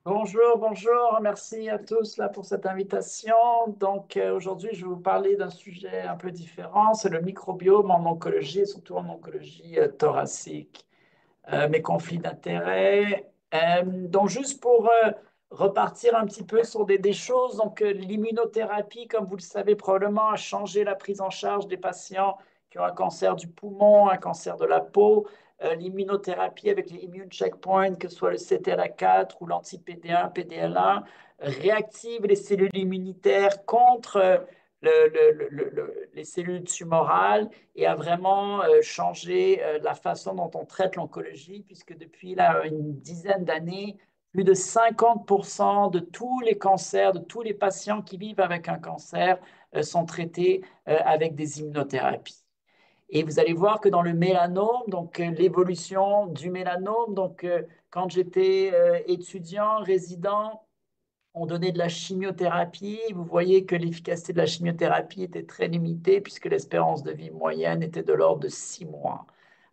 Bonjour, bonjour, merci à tous là pour cette invitation. Aujourd'hui, je vais vous parler d'un sujet un peu différent, c'est le microbiome en oncologie, et surtout en oncologie thoracique. Mes conflits d'intérêts. Juste pour repartir un petit peu sur des choses, l'immunothérapie, comme vous le savez probablement, a changé la prise en charge des patients qui ont un cancer du poumon, un cancer de la peau. L'immunothérapie avec les immune checkpoints, que ce soit le CTLA-4 ou l'anti-PD1, PDL1, réactive les cellules immunitaires contre les cellules tumorales et a vraiment changé la façon dont on traite l'oncologie, puisque depuis là, une dizaine d'années, plus de 50% de tous les cancers, de tous les patients qui vivent avec un cancer, sont traités avec des immunothérapies. Et vous allez voir que dans le mélanome, l'évolution du mélanome, quand j'étais étudiant, résident, on donnait de la chimiothérapie. Vous voyez que l'efficacité de la chimiothérapie était très limitée puisque l'espérance de vie moyenne était de l'ordre de 6 mois.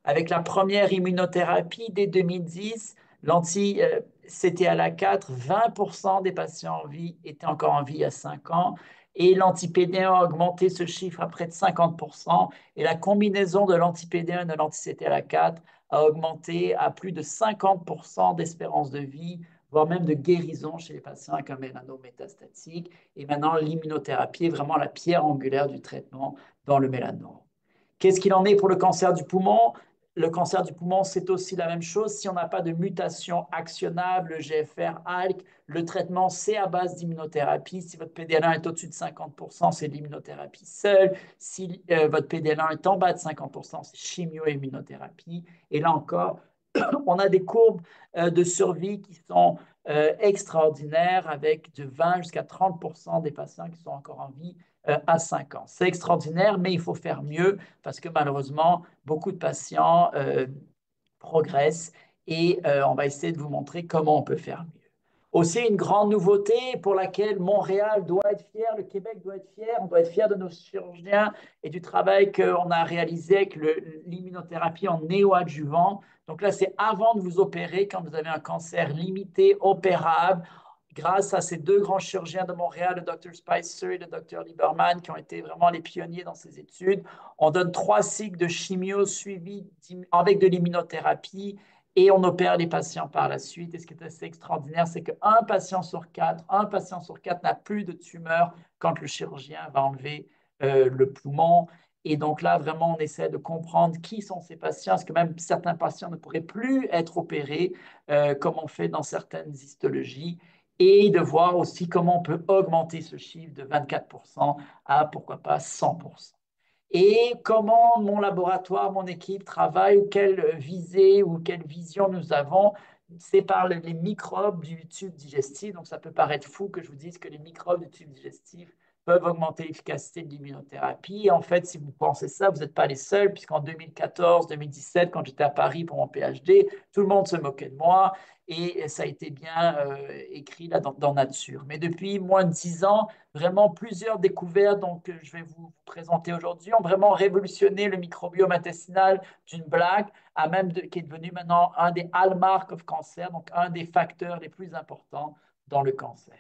Avec la première immunothérapie dès 2010, l'anti-CTLA-4, 20% des patients en vie étaient encore en vie à 5 ans. Et l'anti-PD1 a augmenté ce chiffre à près de 50%. Et la combinaison de l'anti-PD1 et de l'anti-CTLA-4 a augmenté à plus de 50% d'espérance de vie, voire même de guérison chez les patients avec un mélanome métastatique. Et maintenant, l'immunothérapie est vraiment la pierre angulaire du traitement dans le mélanome. Qu'est-ce qu'il en est pour le cancer du poumon? Le cancer du poumon, c'est aussi la même chose. Si on n'a pas de mutation actionnable, GFR-ALK, le traitement, c'est à base d'immunothérapie. Si votre PDL1 est au-dessus de 50%, c'est l'immunothérapie seule. Si votre PDL1 est en bas de 50%, c'est chimio-immunothérapie. Et là encore, on a des courbes de survie qui sont extraordinaires avec de 20 jusqu'à 30% des patients qui sont encore en vie à 5 ans. C'est extraordinaire, mais il faut faire mieux parce que malheureusement, beaucoup de patients progressent et on va essayer de vous montrer comment on peut faire mieux. Aussi, une grande nouveauté pour laquelle Montréal doit être fier, le Québec doit être fier, on doit être fier de nos chirurgiens et du travail qu'on a réalisé avec l'immunothérapie en néoadjuvant. Donc là, c'est avant de vous opérer, quand vous avez un cancer limité, opérable, grâce à ces deux grands chirurgiens de Montréal, le Dr Spicer et le Dr Lieberman, qui ont été vraiment les pionniers dans ces études. On donne 3 cycles de chimio suivis avec de l'immunothérapie et on opère les patients par la suite. Et ce qui est assez extraordinaire, c'est qu'un patient sur quatre, un patient sur quatre n'a plus de tumeur quand le chirurgien va enlever le poumon. Et donc là, vraiment, on essaie de comprendre qui sont ces patients, parce que même certains patients ne pourraient plus être opérés, comme on fait dans certaines histologies, et de voir aussi comment on peut augmenter ce chiffre de 24% à, pourquoi pas, 100%. Et comment mon laboratoire, mon équipe travaille, ou quelle visée ou quelle vision nous avons, c'est par les microbes du tube digestif. Donc ça peut paraître fou que je vous dise que les microbes du tube digestif peuvent augmenter l'efficacité de l'immunothérapie. En fait, si vous pensez ça, vous n'êtes pas les seuls, puisqu'en 2014-2017, quand j'étais à Paris pour mon PhD, tout le monde se moquait de moi et ça a été bien écrit là dans Nature. Mais depuis moins de 10 ans, vraiment plusieurs découvertes je vais vous présenter aujourd'hui ont vraiment révolutionné le microbiome intestinal d'une blague à qui est devenu maintenant un des hallmarks of cancer, donc un des facteurs les plus importants dans le cancer.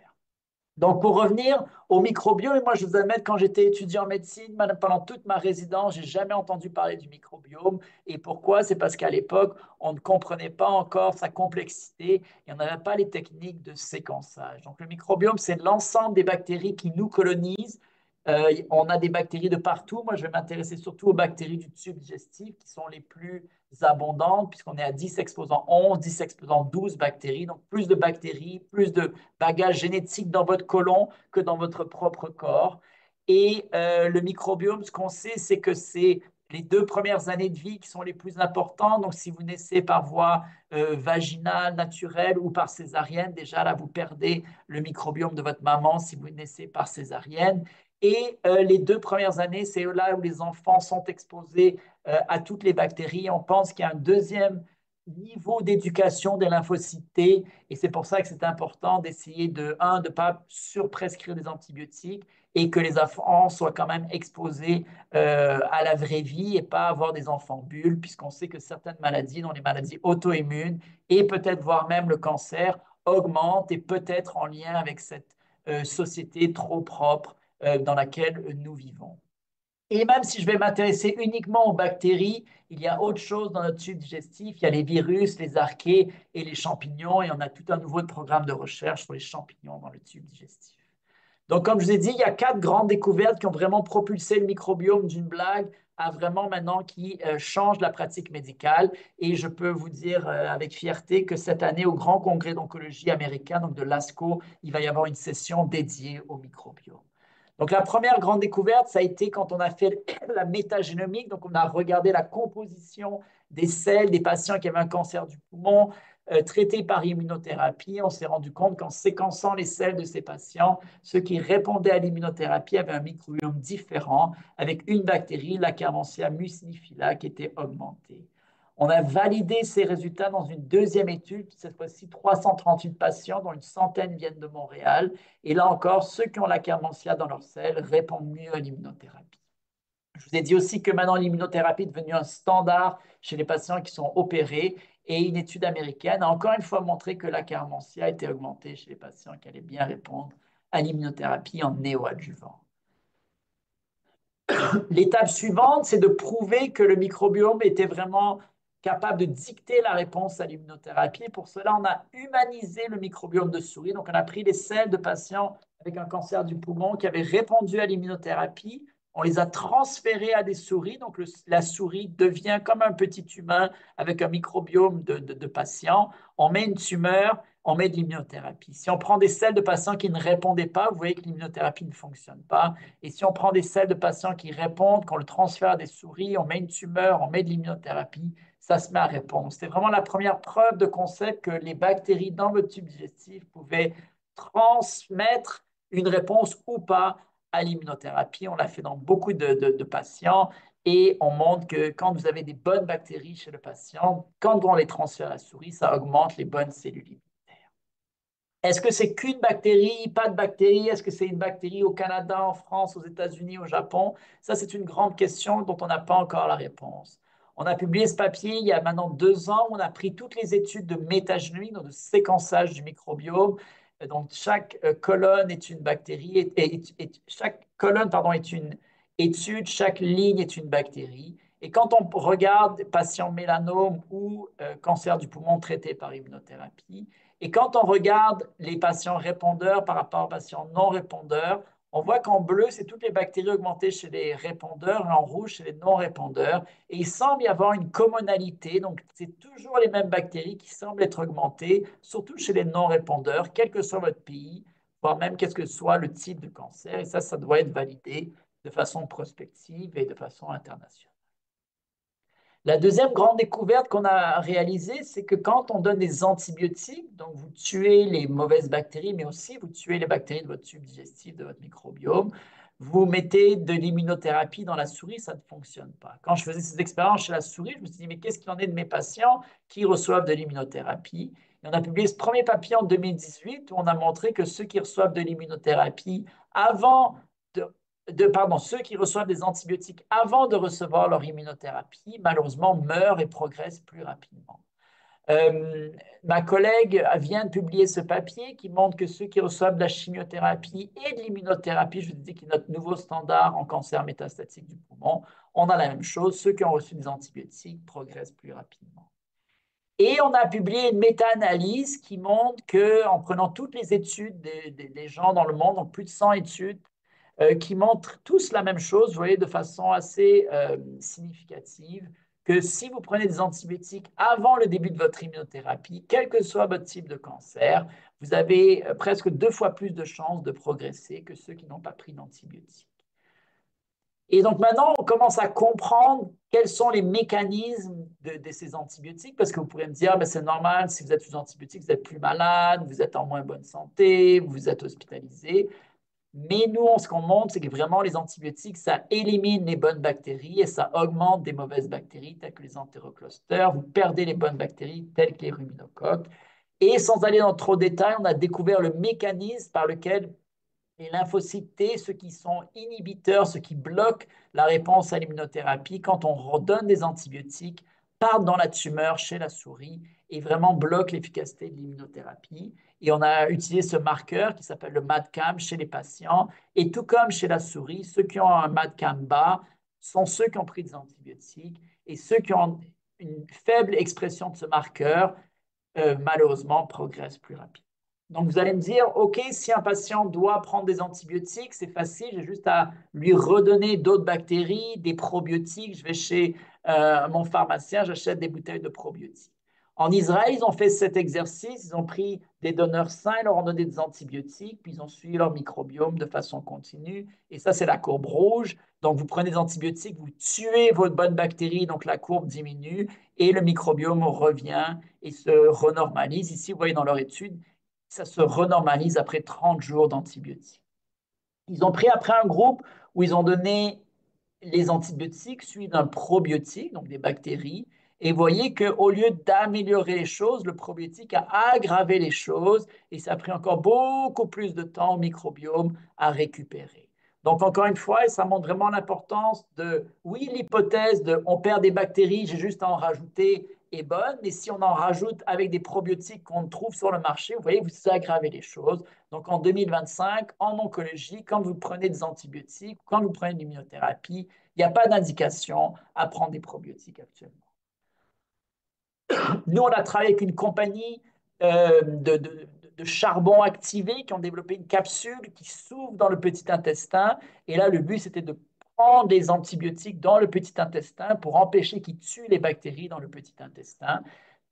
Donc, pour revenir au microbiome, moi, je vous admets, quand j'étais étudiant en médecine, pendant toute ma résidence, j'ai jamais entendu parler du microbiome. Et pourquoi? C'est parce qu'à l'époque, on ne comprenait pas encore sa complexité et on n'avait pas les techniques de séquençage. Donc, le microbiome, c'est l'ensemble des bactéries qui nous colonisent. On a des bactéries de partout. Moi, je vais m'intéresser surtout aux bactéries du tube digestif qui sont les plus abondantes, puisqu'on est à 10 exposants 11, 10 exposants 12 bactéries. Donc, plus de bactéries, plus de bagages génétiques dans votre côlon que dans votre propre corps. Et le microbiome, ce qu'on sait, c'est que c'est les 2 premières années de vie qui sont les plus importantes. Donc, si vous naissez par voie vaginale, naturelle ou par césarienne, déjà là, vous perdez le microbiome de votre maman si vous naissez par césarienne. Et les 2 premières années, c'est là où les enfants sont exposés à toutes les bactéries. On pense qu'il y a un deuxième niveau d'éducation des lymphocytes T, et c'est pour ça que c'est important d'essayer de ne pas surprescrire des antibiotiques et que les enfants soient quand même exposés à la vraie vie et pas avoir des enfants bulles, puisqu'on sait que certaines maladies, dont les maladies auto-immunes et peut-être voire même le cancer, augmente et peut-être en lien avec cette société trop propre dans laquelle nous vivons. Et même si je vais m'intéresser uniquement aux bactéries, il y a autre chose dans notre tube digestif. Il y a les virus, les archées et les champignons. Et on a tout un nouveau programme de recherche sur les champignons dans le tube digestif. Donc, comme je vous ai dit, il y a 4 grandes découvertes qui ont vraiment propulsé le microbiome d'une blague à vraiment maintenant qui change la pratique médicale. Et je peux vous dire avec fierté que cette année, au Grand Congrès d'oncologie américain, donc de l'ASCO, il va y avoir une session dédiée au microbiome. Donc, la première grande découverte, ça a été quand on a fait la métagénomique. Donc, on a regardé la composition des selles des patients qui avaient un cancer du poumon traités par immunothérapie. On s'est rendu compte qu'en séquençant les selles de ces patients, ceux qui répondaient à l'immunothérapie avaient un microbiome différent avec une bactérie, la Akkermansia muciniphila, qui était augmentée. On a validé ces résultats dans une deuxième étude, cette fois-ci 338 patients, dont une centaine viennent de Montréal. Et là encore, ceux qui ont la Akkermansia dans leurs selles répondent mieux à l'immunothérapie. Je vous ai dit aussi que maintenant l'immunothérapie est devenue un standard chez les patients qui sont opérés. Et une étude américaine a encore une fois montré que la Akkermansia était augmentée chez les patients qui allaient bien répondre à l'immunothérapie en néoadjuvant. L'étape suivante, c'est de prouver que le microbiome était vraiment capable de dicter la réponse à l'immunothérapie. Pour cela, on a humanisé le microbiome de souris. Donc, on a pris les selles de patients avec un cancer du poumon qui avaient répondu à l'immunothérapie. On les a transférés à des souris. Donc, la souris devient comme un petit humain avec un microbiome de patient. On met une tumeur, on met de l'immunothérapie. Si on prend des selles de patients qui ne répondaient pas, vous voyez que l'immunothérapie ne fonctionne pas. Et si on prend des selles de patients qui répondent, qu'on le transfère à des souris, on met une tumeur, on met de l'immunothérapie, ça se met à répondre. C'était vraiment la première preuve de concept que les bactéries dans votre tube digestif pouvaient transmettre une réponse ou pas à l'immunothérapie. On l'a fait dans beaucoup de patients et on montre que quand vous avez des bonnes bactéries chez le patient, quand on les transfère à la souris, ça augmente les bonnes cellules. Est-ce que c'est qu'une bactérie, pas de bactérie? Est-ce que c'est une bactérie au Canada, en France, aux États-Unis, au Japon? Ça, c'est une grande question dont on n'a pas encore la réponse. On a publié ce papier il y a maintenant 2 ans. On a pris toutes les études de métagénomie, donc de séquençage du microbiome. Donc, chaque colonne est une bactérie, chaque colonne, pardon, est une étude, chaque ligne est une bactérie. Et quand on regarde patients mélanome ou cancer du poumon traités par immunothérapie, et quand on regarde les patients répondeurs par rapport aux patients non répondeurs, on voit qu'en bleu, c'est toutes les bactéries augmentées chez les répondeurs et en rouge, chez les non répondeurs. Et il semble y avoir une commonalité, donc c'est toujours les mêmes bactéries qui semblent être augmentées, surtout chez les non répondeurs, quel que soit votre pays, voire même quel que soit le type de cancer. Et ça doit être validé de façon prospective et de façon internationale. La deuxième grande découverte qu'on a réalisée, c'est que quand on donne des antibiotiques, donc vous tuez les mauvaises bactéries, mais aussi vous tuez les bactéries de votre tube digestif, de votre microbiome, vous mettez de l'immunothérapie dans la souris, ça ne fonctionne pas. Quand je faisais ces expériences chez la souris, je me suis dit, mais qu'est-ce qu'il en est de mes patients qui reçoivent de l'immunothérapie? Et on a publié ce premier papier en 2018 où on a montré que ceux qui reçoivent de l'immunothérapie avant de pardon, ceux qui reçoivent des antibiotiques avant de recevoir leur immunothérapie, malheureusement, meurent et progressent plus rapidement. Euh, Ma collègue vient de publier ce papier qui montre que ceux qui reçoivent de la chimiothérapie et de l'immunothérapie, je vous dis que notre nouveau standard en cancer métastatique du poumon, on a la même chose. Ceux qui ont reçu des antibiotiques progressent plus rapidement. Et on a publié une méta-analyse qui montre qu'en prenant toutes les études des gens dans le monde, donc plus de 100 études, qui montrent tous la même chose, vous voyez, de façon assez significative, que si vous prenez des antibiotiques avant le début de votre immunothérapie, quel que soit votre type de cancer, vous avez presque 2 fois plus de chances de progresser que ceux qui n'ont pas pris d'antibiotiques. Et donc maintenant, on commence à comprendre quels sont les mécanismes de ces antibiotiques, parce que vous pourrez me dire, ben, c'est normal, si vous êtes sous antibiotiques, vous êtes plus malade, vous êtes en moins bonne santé, vous êtes hospitalisé. Mais nous, ce qu'on montre, c'est que vraiment, les antibiotiques, ça élimine les bonnes bactéries et ça augmente des mauvaises bactéries, telles que les entéroclosters. Vous perdez les bonnes bactéries, telles que les ruminocoques. Et sans aller dans trop de détails, on a découvert le mécanisme par lequel les lymphocytes T, ceux qui sont inhibiteurs, ceux qui bloquent la réponse à l'immunothérapie, quand on redonne des antibiotiques, partent dans la tumeur chez la souris et vraiment bloquent l'efficacité de l'immunothérapie. Et on a utilisé ce marqueur qui s'appelle le MADCAM chez les patients. Et tout comme chez la souris, ceux qui ont un MADCAM bas sont ceux qui ont pris des antibiotiques et ceux qui ont une faible expression de ce marqueur, malheureusement, progressent plus rapidement. Donc, vous allez me dire, OK, si un patient doit prendre des antibiotiques, c'est facile, j'ai juste à lui redonner d'autres bactéries, des probiotiques. Je vais chez mon pharmacien, j'achète des bouteilles de probiotiques. En Israël, ils ont fait cet exercice, ils ont pris des donneurs sains, ils leur ont donné des antibiotiques, puis ils ont suivi leur microbiome de façon continue. Et ça, c'est la courbe rouge. Donc, vous prenez des antibiotiques, vous tuez votre bonne bactérie, donc la courbe diminue et le microbiome revient et se renormalise. Ici, vous voyez dans leur étude, ça se renormalise après 30 jours d'antibiotiques. Ils ont pris après un groupe où ils ont donné les antibiotiques suivis d'un probiotique, donc des bactéries, et vous voyez qu'au lieu d'améliorer les choses, le probiotique a aggravé les choses et ça a pris encore beaucoup plus de temps au microbiome à récupérer. Donc, encore une fois, ça montre vraiment l'importance de, oui, l'hypothèse de on perd des bactéries, j'ai juste à en rajouter est bonne, mais si on en rajoute avec des probiotiques qu'on trouve sur le marché, vous voyez, vous aggravez les choses. Donc, en 2025, en oncologie, quand vous prenez des antibiotiques, quand vous prenez de l'immunothérapie, il n'y a pas d'indication à prendre des probiotiques actuellement. Nous, on a travaillé avec une compagnie de charbon activé qui ont développé une capsule qui s'ouvre dans le petit intestin. Et là, le but, c'était de prendre des antibiotiques dans le petit intestin pour empêcher qu'ils tuent les bactéries dans le petit intestin.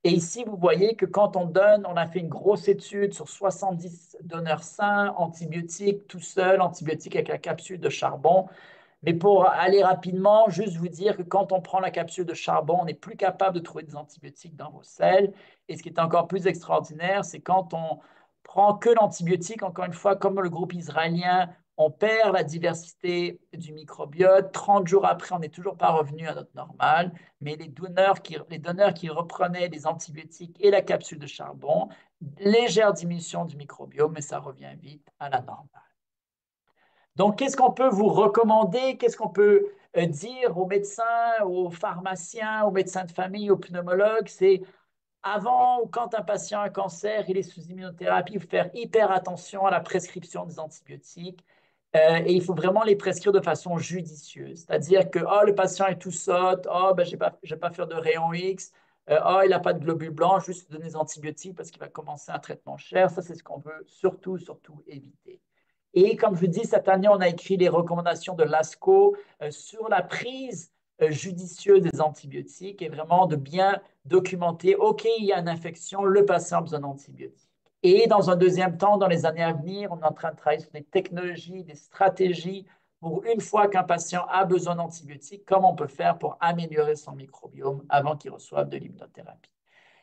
Et ici, vous voyez que quand on donne, on a fait une grosse étude sur 70 donneurs sains, antibiotiques tout seul, antibiotiques avec la capsule de charbon. Mais pour aller rapidement, juste vous dire que quand on prend la capsule de charbon, on n'est plus capable de trouver des antibiotiques dans vos selles. Et ce qui est encore plus extraordinaire, c'est quand on prend que l'antibiotique, encore une fois, comme le groupe israélien, on perd la diversité du microbiote. 30 jours après, on n'est toujours pas revenu à notre normal. Mais les donneurs qui reprenaient les antibiotiques et la capsule de charbon, légère diminution du microbiome, mais ça revient vite à la normale. Donc, qu'est-ce qu'on peut vous recommander? Qu'est-ce qu'on peut dire aux médecins, aux pharmaciens, aux médecins de famille, aux pneumologues? C'est avant ou quand un patient a un cancer, il est sous immunothérapie, il faut faire hyper attention à la prescription des antibiotiques. Et il faut vraiment les prescrire de façon judicieuse. C'est-à-dire que oh, le patient est tout sotte, oh, ben, je vais pas faire de rayon X, oh, il n'a pas de globules blancs, juste donner des antibiotiques parce qu'il va commencer un traitement cher. Ça, c'est ce qu'on veut surtout, surtout éviter. Et comme je vous dis, cette année, on a écrit les recommandations de l'ASCO sur la prise judicieuse des antibiotiques et vraiment de bien documenter, OK, il y a une infection, le patient a besoin d'antibiotiques. Et dans un deuxième temps, dans les années à venir, on est en train de travailler sur des technologies, des stratégies pour une fois qu'un patient a besoin d'antibiotiques, comment on peut faire pour améliorer son microbiome avant qu'il reçoive de l'immunothérapie.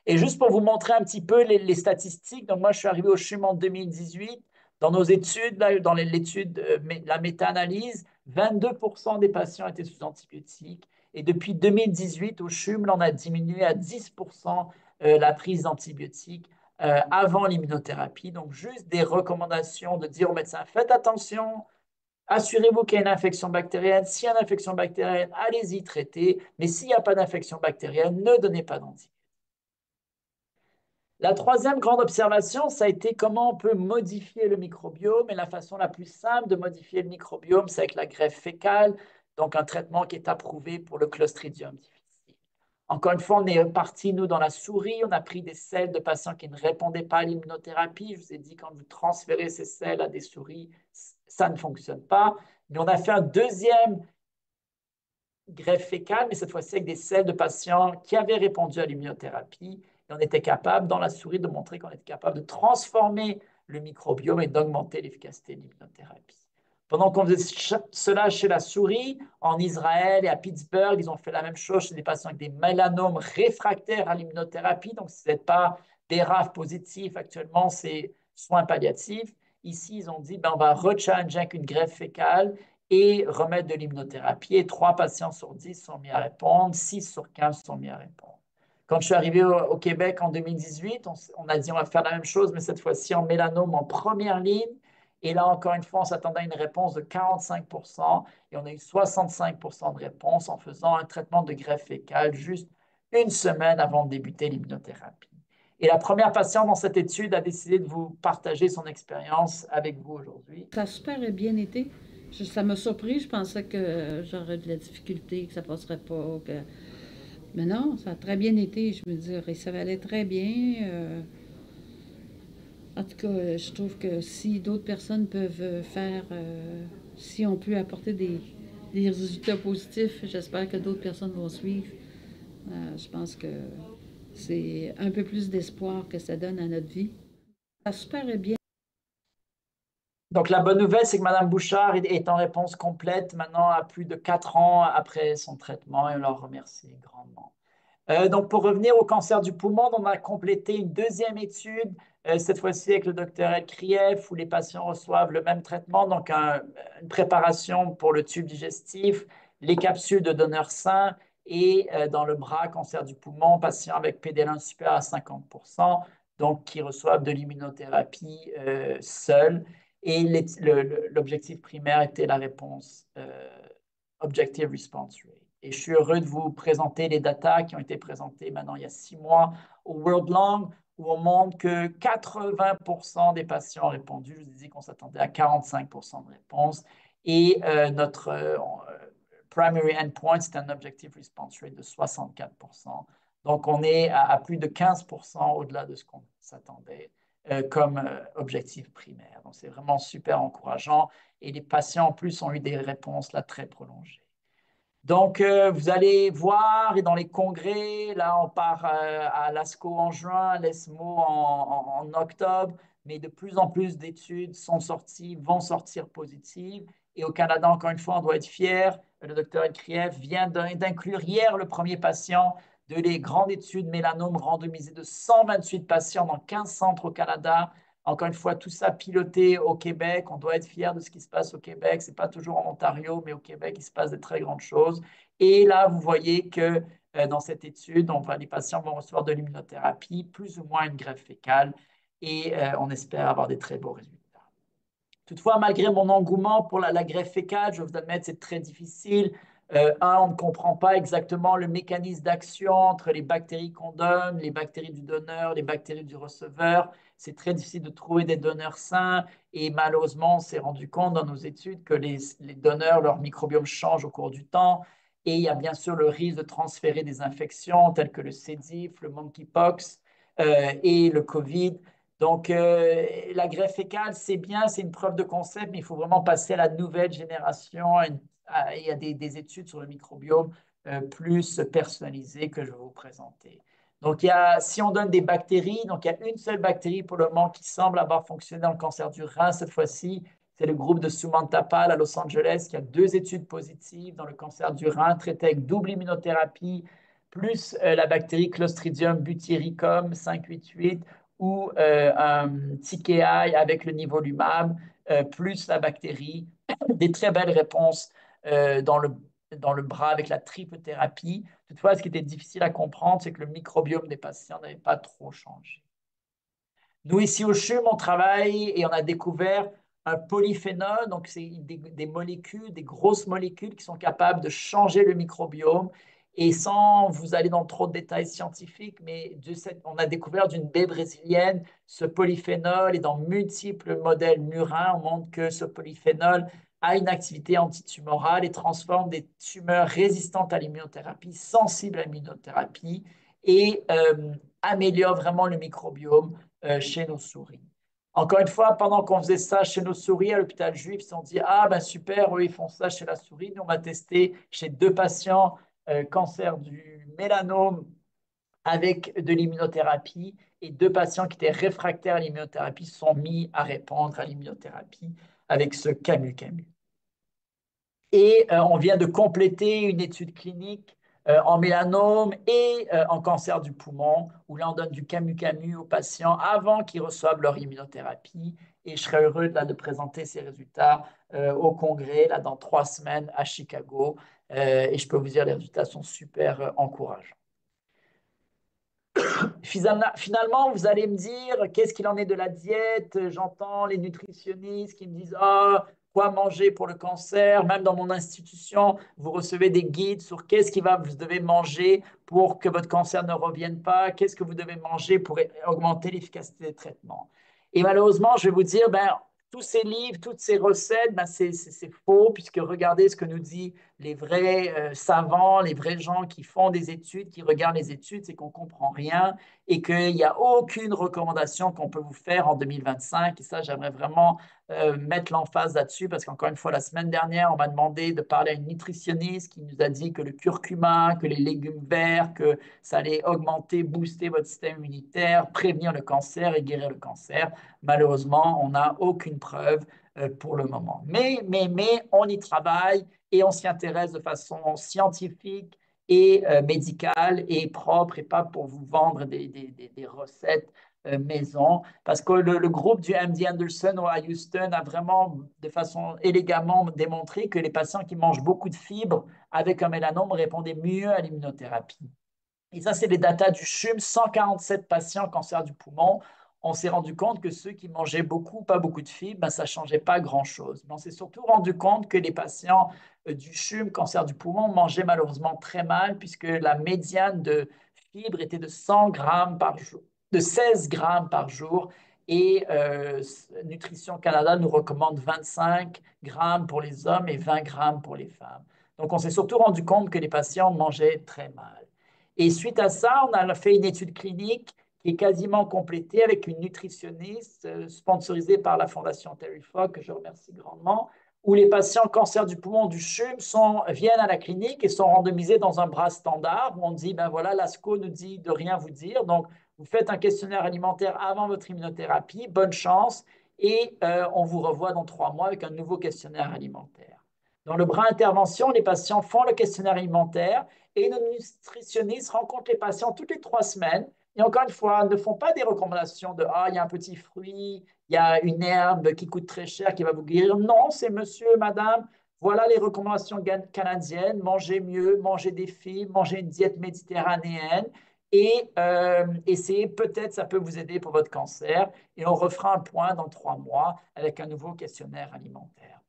Et juste pour vous montrer un petit peu les statistiques, donc moi je suis arrivé au CHUM en 2018. Dans nos études, là, dans l'étude, la méta-analyse, 22% des patients étaient sous antibiotiques. Et depuis 2018, au CHUM, là, on a diminué à 10% la prise d'antibiotiques avant l'immunothérapie. Donc, juste des recommandations de dire aux médecins, faites attention, assurez-vous qu'il y a une infection bactérienne. S'il y a une infection bactérienne, allez-y traiter. Mais s'il n'y a pas d'infection bactérienne, ne donnez pas d'antibiotiques. La troisième grande observation, ça a été comment on peut modifier le microbiome. Et la façon la plus simple de modifier le microbiome, c'est avec la greffe fécale, donc un traitement qui est approuvé pour le Clostridium difficile. Encore une fois, on est parti, nous, dans la souris. On a pris des selles de patients qui ne répondaient pas à l'immunothérapie. Je vous ai dit, quand vous transférez ces selles à des souris, ça ne fonctionne pas. Mais on a fait un deuxième greffe fécale, mais cette fois-ci avec des selles de patients qui avaient répondu à l'immunothérapie. Et on était capable, dans la souris, de montrer qu'on était capable de transformer le microbiome et d'augmenter l'efficacité de l'immunothérapie. Pendant qu'on faisait cela chez la souris, en Israël et à Pittsburgh, ils ont fait la même chose chez des patients avec des mélanomes réfractaires à l'immunothérapie. Donc, ce n'est pas des RAF positifs actuellement, c'est soins palliatifs. Ici, ils ont dit, ben, on va rechallenger avec une greffe fécale et remettre de l'immunothérapie. Et 3 patients sur 10 sont mis à répondre, 6 sur 15 sont mis à répondre. Quand je suis arrivé au Québec en 2018, on a dit on va faire la même chose, mais cette fois-ci en mélanome en première ligne. Et là, encore une fois, on s'attendait à une réponse de 45% et on a eu 65% de réponse en faisant un traitement de greffe fécale juste une semaine avant de débuter l'immunothérapie. Et la première patiente dans cette étude a décidé de vous partager son expérience avec vous aujourd'hui. Ça a super bien été. Ça m'a surpris. Je pensais que j'aurais de la difficulté, que ça passerait pas. Mais non, ça a très bien été. Je me dirais, ça allait très bien. En tout cas, je trouve que si d'autres personnes peuvent faire, si on peut apporter des résultats positifs, j'espère que d'autres personnes vont suivre. Je pense que c'est un peu plus d'espoir que ça donne à notre vie. Ça a super bien. Donc la bonne nouvelle, c'est que Madame Bouchard est en réponse complète maintenant à plus de 4 ans après son traitement et on leur remercie grandement. Donc, pour revenir au cancer du poumon, on a complété une deuxième étude, cette fois-ci avec le docteur El Krief, où les patients reçoivent le même traitement, donc une préparation pour le tube digestif, les capsules de donneur sain et dans le bras, cancer du poumon, patients avec PD-L1 supérieur à 50%, donc qui reçoivent de l'immunothérapie seule. Et l'objectif primaire était la réponse Objective Response Rate. Et je suis heureux de vous présenter les datas qui ont été présentées maintenant il y a 6 mois au World Lung, où on montre que 80% des patients ont répondu. Je vous disais qu'on s'attendait à 45% de réponses. Et notre primary endpoint, c'est un objective response rate de 64%. Donc, on est à plus de 15% au-delà de ce qu'on s'attendait comme objectif primaire. Donc, c'est vraiment super encourageant. Et les patients, en plus, ont eu des réponses là très prolongées. Donc, vous allez voir, et dans les congrès, là, on part à l'ASCO en juin, à l'ESMO en octobre, mais de plus en plus d'études sont sorties, vont sortir positives. Et au Canada, encore une fois, on doit être fier. Le docteur Elkrieff vient d'inclure hier le premier patient de les grandes études mélanome randomisées de 128 patients dans 15 centres au Canada. Encore une fois, tout ça piloté au Québec. On doit être fier de ce qui se passe au Québec. Ce n'est pas toujours en Ontario, mais au Québec, il se passe de très grandes choses. Et là, vous voyez que dans cette étude, les patients vont recevoir de l'immunothérapie, plus ou moins une greffe fécale, et on espère avoir des très beaux résultats. Toutefois, malgré mon engouement pour la greffe fécale, je vous admets, c'est très difficile. On ne comprend pas exactement le mécanisme d'action entre les bactéries qu'on donne, les bactéries du donneur, les bactéries du receveur. C'est très difficile de trouver des donneurs sains et malheureusement, on s'est rendu compte dans nos études que les donneurs, leur microbiome change au cours du temps et il y a bien sûr le risque de transférer des infections telles que le C. diff, le monkeypox et le COVID. Donc, la greffe fécale, c'est bien, c'est une preuve de concept, mais il faut vraiment passer à la nouvelle génération. Il y a des études sur le microbiome plus personnalisées que je vais vous présenter. Donc, si on donne des bactéries, donc il y a une seule bactérie pour le moment qui semble avoir fonctionné dans le cancer du rein cette fois-ci. C'est le groupe de Sumantapal à Los Angeles qui a 2 études positives dans le cancer du rein traitées avec double immunothérapie, plus la bactérie Clostridium butyricum 588 ou un TKI avec le nivolumab, plus la bactérie. Des très belles réponses dans le bras avec la triple thérapie. Toutefois, ce qui était difficile à comprendre, c'est que le microbiome des patients n'avait pas trop changé. Nous, ici au CHUM, on travaille et on a découvert un polyphénol, donc c'est des molécules, des grosses molécules qui sont capables de changer le microbiome. Et sans vous aller dans trop de détails scientifiques, mais on a découvert d'une baie brésilienne ce polyphénol et dans multiples modèles murins, on montre que ce polyphénol a une activité antitumorale et transforme des tumeurs résistantes à l'immunothérapie, sensibles à l'immunothérapie et améliore vraiment le microbiome chez nos souris. Encore une fois, pendant qu'on faisait ça chez nos souris à l'hôpital juif, ils se sont dit, ah ben super, eux ils font ça chez la souris. Nous, on va tester chez 2 patients cancer du mélanome avec de l'immunothérapie et 2 patients qui étaient réfractaires à l'immunothérapie sont mis à répondre à l'immunothérapie avec ce camu-camu. Et on vient de compléter une étude clinique en mélanome et en cancer du poumon, où là, on donne du camu-camu aux patients avant qu'ils reçoivent leur immunothérapie. Et je serai heureux de présenter ces résultats au congrès là, dans 3 semaines à Chicago. Et je peux vous dire, les résultats sont super encourageants. Finalement, vous allez me dire, qu'est-ce qu'il en est de la diète? J'entends les nutritionnistes qui me disent, ah, quoi manger pour le cancer. Même dans mon institution, vous recevez des guides sur qu'est-ce que vous devez manger pour que votre cancer ne revienne pas, qu'est-ce que vous devez manger pour augmenter l'efficacité des traitements. Et malheureusement, je vais vous dire, ben, tous ces livres, toutes ces recettes, ben, c'est faux, puisque regardez ce que nous disent les vrais savants, les vrais gens qui font des études, qui regardent les études, c'est qu'on ne comprend rien et qu'il n'y a aucune recommandation qu'on peut vous faire en 2025. Et ça, j'aimerais vraiment mettre l'emphase là-dessus parce qu'encore une fois, la semaine dernière, on m'a demandé de parler à une nutritionniste qui nous a dit que le curcuma, que les légumes verts, que ça allait augmenter, booster votre système immunitaire, prévenir le cancer et guérir le cancer. Malheureusement, on n'a aucune preuve pour le moment. Mais, on y travaille et on s'y intéresse de façon scientifique et médicale et propre et pas pour vous vendre des recettes maison. Parce que le groupe du MD Anderson à Houston a vraiment, de façon élégamment, démontré que les patients qui mangent beaucoup de fibres avec un mélanome répondaient mieux à l'immunothérapie. Et ça, c'est les datas du CHUM, 147 patients cancer du poumon. On s'est rendu compte que ceux qui mangeaient beaucoup, pas beaucoup de fibres, ben, ça ne changeait pas grand-chose. Mais on s'est surtout rendu compte que les patients du CHUM, cancer du poumon, mangeaient malheureusement très mal, puisque la médiane de fibres était de 100 grammes par jour, de 16 grammes par jour. Et Nutrition Canada nous recommande 25 grammes pour les hommes et 20 grammes pour les femmes. Donc, on s'est surtout rendu compte que les patients mangeaient très mal. Et suite à ça, on a fait une étude clinique qui est quasiment complétée avec une nutritionniste sponsorisée par la Fondation Terry Fox, que je remercie grandement, où les patients cancer du poumon du CHUM viennent à la clinique et sont randomisés dans un bras standard où on dit, ben voilà, l'ASCO nous dit de rien vous dire, donc vous faites un questionnaire alimentaire avant votre immunothérapie, bonne chance, et on vous revoit dans 3 mois avec un nouveau questionnaire alimentaire. Dans le bras intervention, les patients font le questionnaire alimentaire et nos nutritionnistes rencontrent les patients toutes les 3 semaines. Et encore une fois, ne font pas des recommandations de ah, il y a un petit fruit, il y a une herbe qui coûte très cher qui va vous guérir. Non, c'est monsieur, madame, voilà les recommandations canadiennes. Mangez mieux, mangez des fibres, mangez une diète méditerranéenne et essayez, peut-être ça peut vous aider pour votre cancer. Et on refera un point dans 3 mois avec un nouveau questionnaire alimentaire.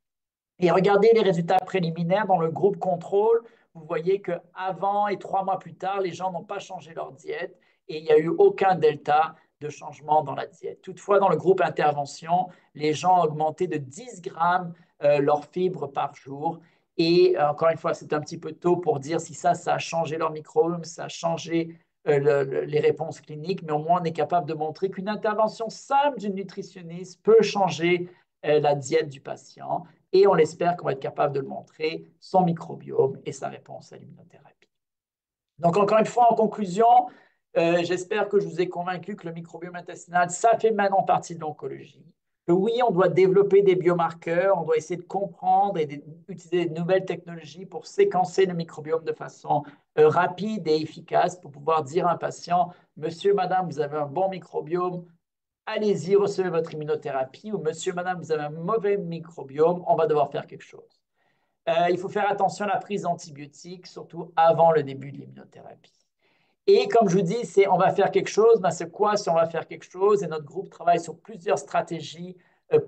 Et regardez les résultats préliminaires dans le groupe contrôle. Vous voyez qu'avant et 3 mois plus tard, les gens n'ont pas changé leur diète et il n'y a eu aucun delta de changement dans la diète. Toutefois, dans le groupe intervention, les gens ont augmenté de 10 grammes leurs fibres par jour. Et encore une fois, c'est un petit peu tôt pour dire si ça a changé leur microbiome, ça a changé les réponses cliniques, mais au moins on est capable de montrer qu'une intervention simple d'une nutritionniste peut changer la diète du patient et on espère qu'on va être capable de le montrer, son microbiome et sa réponse à l'immunothérapie. Donc, encore une fois, en conclusion, j'espère que je vous ai convaincu que le microbiome intestinal, ça fait maintenant partie de l'oncologie. Que oui, on doit développer des biomarqueurs, on doit essayer de comprendre et d'utiliser de nouvelles technologies pour séquencer le microbiome de façon rapide et efficace pour pouvoir dire à un patient, monsieur, madame, vous avez un bon microbiome, allez-y, recevez votre immunothérapie, ou monsieur, madame, vous avez un mauvais microbiome, on va devoir faire quelque chose. Il faut faire attention à la prise d'antibiotiques, surtout avant le début de l'immunothérapie. Et comme je vous dis, on va faire quelque chose, ben c'est quoi si on va faire quelque chose? Et notre groupe travaille sur plusieurs stratégies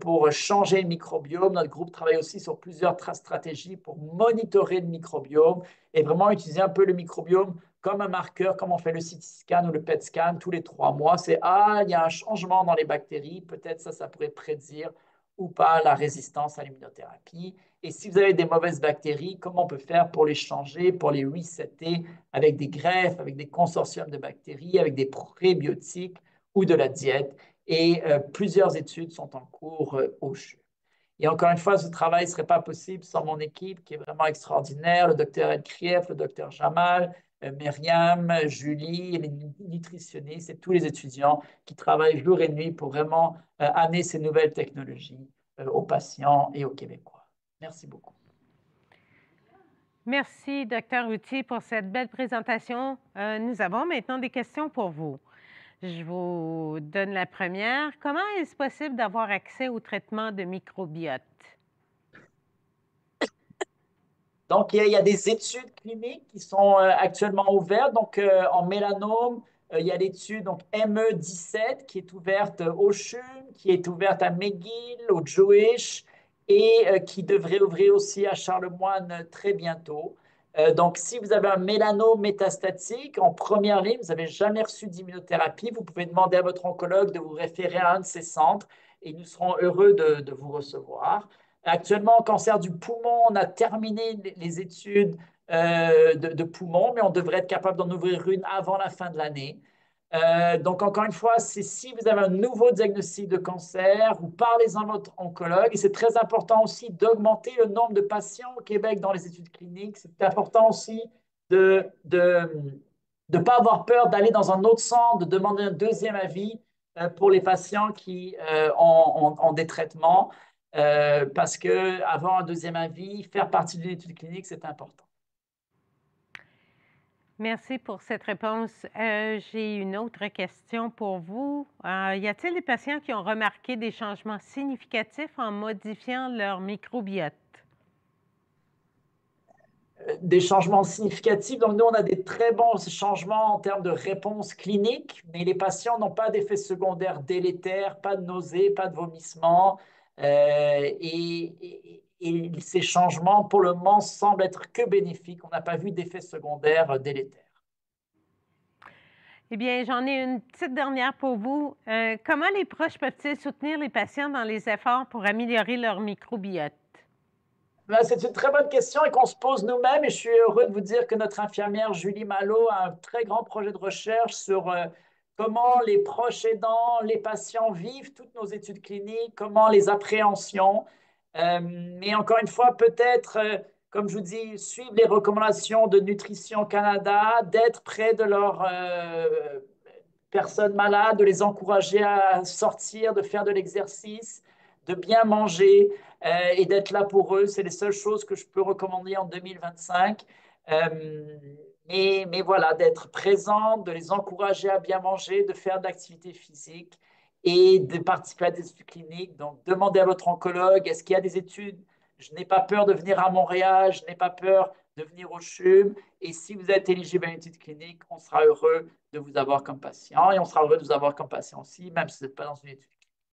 pour changer le microbiome. Notre groupe travaille aussi sur plusieurs stratégies pour monitorer le microbiome et vraiment utiliser un peu le microbiome comme un marqueur, comme on fait le CT scan ou le PET scan tous les 3 mois. C'est, ah, il y a un changement dans les bactéries, peut-être ça pourrait prédire ou pas la résistance à l'immunothérapie. Et si vous avez des mauvaises bactéries, comment on peut faire pour les changer, pour les resetter avec des greffes, avec des consortiums de bactéries, avec des prébiotiques ou de la diète. Et plusieurs études sont en cours au CHU. Et encore une fois, ce travail ne serait pas possible sans mon équipe qui est vraiment extraordinaire, le docteur El Krief, le docteur Jamal, Myriam, Julie, les nutritionnistes et tous les étudiants qui travaillent jour et nuit pour vraiment amener ces nouvelles technologies aux patients et aux Québécois. Merci beaucoup. Merci, Dr. Routier, pour cette belle présentation. Nous avons maintenant des questions pour vous. Je vous donne la première. Comment est-ce possible d'avoir accès au traitement de microbiote? Donc, il y a des études cliniques qui sont actuellement ouvertes. Donc, en mélanome, il y a l'étude donc, ME17 qui est ouverte au CHUM, qui est ouverte à McGill, au Jewish et qui devrait ouvrir aussi à Charlemagne très bientôt. Donc, si vous avez un mélanome métastatique en première ligne, vous n'avez jamais reçu d'immunothérapie, vous pouvez demander à votre oncologue de vous référer à un de ces centres et nous serons heureux de vous recevoir. Actuellement, en cancer du poumon, on a terminé les études de poumon, mais on devrait être capable d'en ouvrir une avant la fin de l'année. Donc, encore une fois, c'est si vous avez un nouveau diagnostic de cancer, vous parlez-en à votre oncologue. Et c'est très important aussi d'augmenter le nombre de patients au Québec dans les études cliniques. C'est important aussi de pas avoir peur d'aller dans un autre centre, de demander un deuxième avis pour les patients qui ont des traitements. Parce que avoir un deuxième avis, faire partie d'une étude clinique, c'est important. Merci pour cette réponse. J'ai une autre question pour vous. Y a-t-il des patients qui ont remarqué des changements significatifs en modifiant leur microbiote? Des changements significatifs. Donc, nous, on a des très bons changements en termes de réponse clinique, mais les patients n'ont pas d'effets secondaires délétères, pas de nausées, pas de vomissements. Et ces changements, pour le moment, semblent être que bénéfiques. On n'a pas vu d'effets secondaires délétères. Eh bien, j'en ai une petite dernière pour vous. Comment les proches peuvent-ils soutenir les patients dans les efforts pour améliorer leur microbiote? Ben, c'est une très bonne question et qu'on se pose nous-mêmes. Et je suis heureux de vous dire que notre infirmière Julie Malo a un très grand projet de recherche sur comment les proches aidants, les patients vivent toutes nos études cliniques, comment les appréhensions. Mais encore une fois, peut-être, comme je vous dis, suivre les recommandations de Nutrition Canada, d'être près de leurs personnes malades, de les encourager à sortir, de faire de l'exercice, de bien manger et d'être là pour eux. C'est les seules choses que je peux recommander en 2025. Mais voilà, d'être présent, de les encourager à bien manger, de faire de l'activité physique et de participer à des études cliniques. Donc, demandez à votre oncologue, est-ce qu'il y a des études? Je n'ai pas peur de venir à Montréal, je n'ai pas peur de venir au CHUM. Et si vous êtes éligible à une étude clinique, on sera heureux de vous avoir comme patient et on sera heureux de vous avoir comme patient aussi, même si vous n'êtes pas dans une étude.